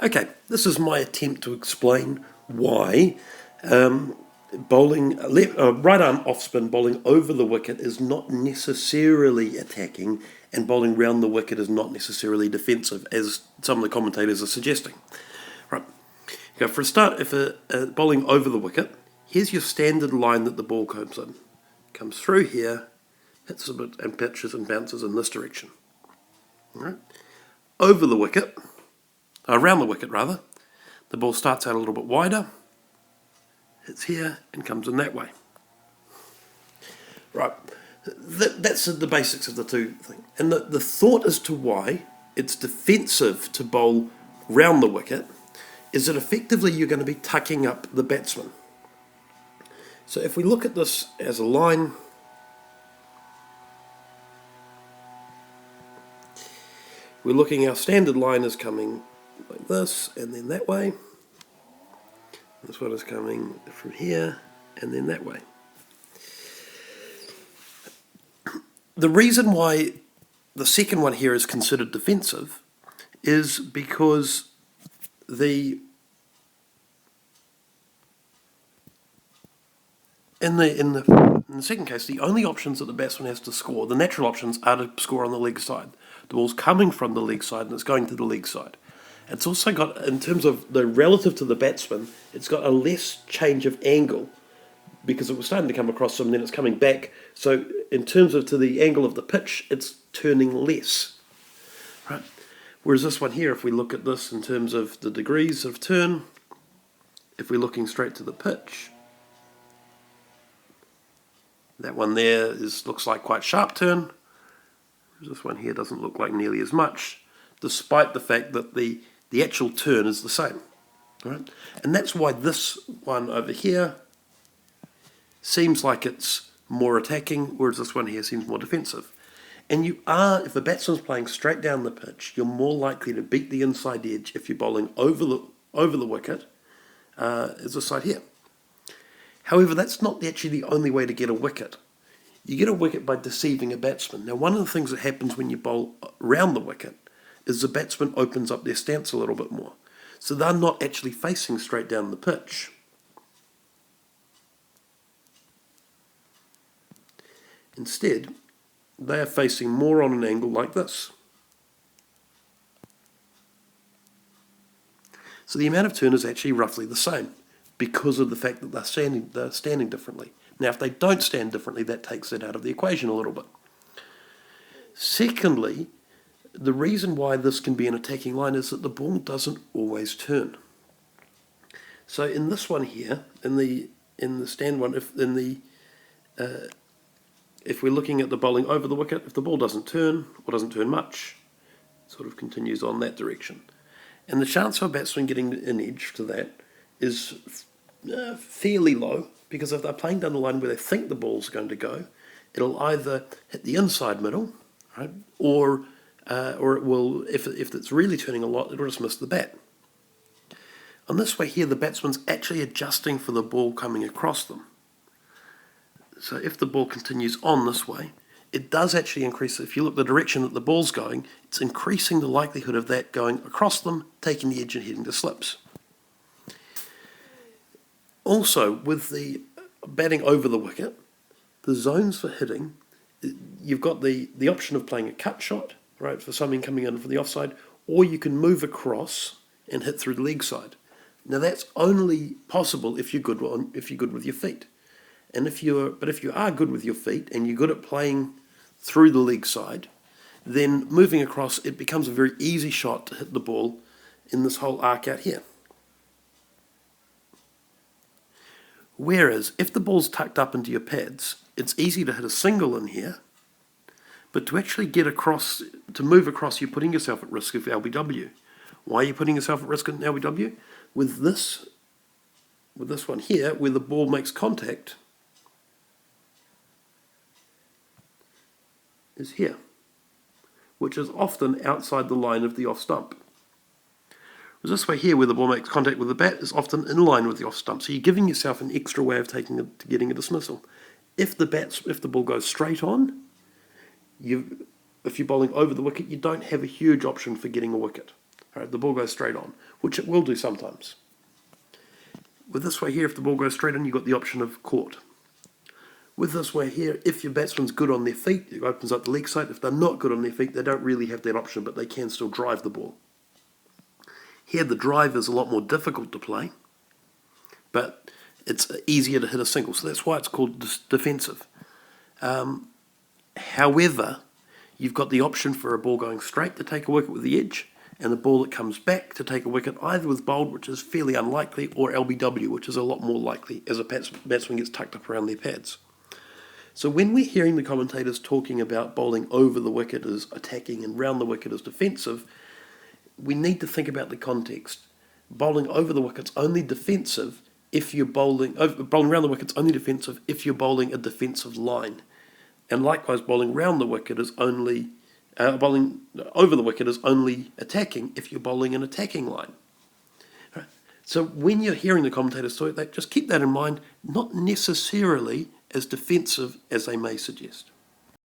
Okay, this is my attempt to explain why bowling right arm off spin, bowling over the wicket is not necessarily attacking, and bowling round the wicket is not necessarily defensive, as some of the commentators are suggesting. Right. Okay, for a start, if bowling over the wicket, here's your standard line that the ball comes in. Comes through here, hits a bit and pitches and bounces in this direction. All right. Over the wicket, around the wicket rather, the ball starts out a little bit wider, hits here and comes in that way. Right, that's the basics of the two things. And the thought as to why it's defensive to bowl round the wicket is that effectively you're going to be tucking up the batsman. So if we look at this as a line, we're looking, our standard line is coming like this and then that way. This one is coming from here and then that way. The reason why the second one here is considered defensive is because in the second case, the only options that the batsman has to score, the natural options, are to score on the leg side. The ball's coming from the leg side and it's going to the leg side. It's also got, in terms of the relative to the batsman, it's got a less change of angle because it was starting to come across them and then it's coming back. So in terms of to the angle of the pitch, it's turning less. Right? Whereas this one here, if we look at this in terms of the degrees of turn, if we're looking straight to the pitch, that one there looks like quite sharp turn. This one here doesn't look like nearly as much, despite the fact that the actual turn is the same. Right? And that's why this one over here seems like it's more attacking, whereas this one here seems more defensive. And if a batsman's playing straight down the pitch, you're more likely to beat the inside edge if you're bowling over the wicket, as this side here. However, that's not actually the only way to get a wicket. You get a wicket by deceiving a batsman. Now, one of the things that happens when you bowl around the wicket is the batsman opens up their stance a little bit more. So they're not actually facing straight down the pitch. Instead, they are facing more on an angle like this. So the amount of turn is actually roughly the same because of the fact that they're standing differently. Now, if they don't stand differently, that takes it out of the equation a little bit. Secondly, the reason why this can be an attacking line is that the ball doesn't always turn. So in this one here, in the stand one, if we're looking at the bowling over the wicket, if the ball doesn't turn, or doesn't turn much, it sort of continues on that direction. And the chance of a batsman getting an edge to that is fairly low, because if they're playing down the line where they think the ball's going to go, it'll either hit the inside middle, right, or it will, if it's really turning a lot, it'll just miss the bat. On this way here, the batsman's actually adjusting for the ball coming across them. So if the ball continues on this way, it does actually increase, if you look the direction that the ball's going, it's increasing the likelihood of that going across them, taking the edge and heading to slips. Also, with the batting over the wicket, the zones for hitting, you've got the option of playing a cut shot, right, for something coming in from the offside, or you can move across and hit through the leg side. Now that's only possible if you're good with your feet. And if you are good with your feet and you're good at playing through the leg side, then moving across, it becomes a very easy shot to hit the ball in this whole arc out here. Whereas if the ball's tucked up into your pads, it's easy to hit a single in here, but to actually get across, to move across, you're putting yourself at risk of LBW. Why are you putting yourself at risk of LBW? With this one here, where the ball makes contact, is here, which is often outside the line of the off stump. Whereas this way here, where the ball makes contact with the bat, is often in line with the off stump. So you're giving yourself an extra way of getting a dismissal. If the ball goes straight on, if you're bowling over the wicket, you don't have a huge option for getting a wicket. All right, the ball goes straight on, which it will do sometimes. With this way here, if the ball goes straight on, you've got the option of caught. With this way here, if your batsman's good on their feet, it opens up the leg side. If they're not good on their feet, they don't really have that option, but they can still drive the ball. Here, the drive is a lot more difficult to play, but it's easier to hit a single, so that's why it's called defensive. However, you've got the option for a ball going straight to take a wicket with the edge, and the ball that comes back to take a wicket either with bowled, which is fairly unlikely, or LBW, which is a lot more likely as a batsman gets tucked up around their pads. So when we're hearing the commentators talking about bowling over the wicket as attacking and round the wicket as defensive, we need to think about the context. Bowling over the wicket's only defensive if you're bowling around the wicket's only defensive if you're bowling a defensive line. And likewise, bowling round the wicket is only bowling over the wicket is only attacking if you're bowling an attacking line. Right. So when you're hearing the commentators talk, just keep that in mind, not necessarily as defensive as they may suggest.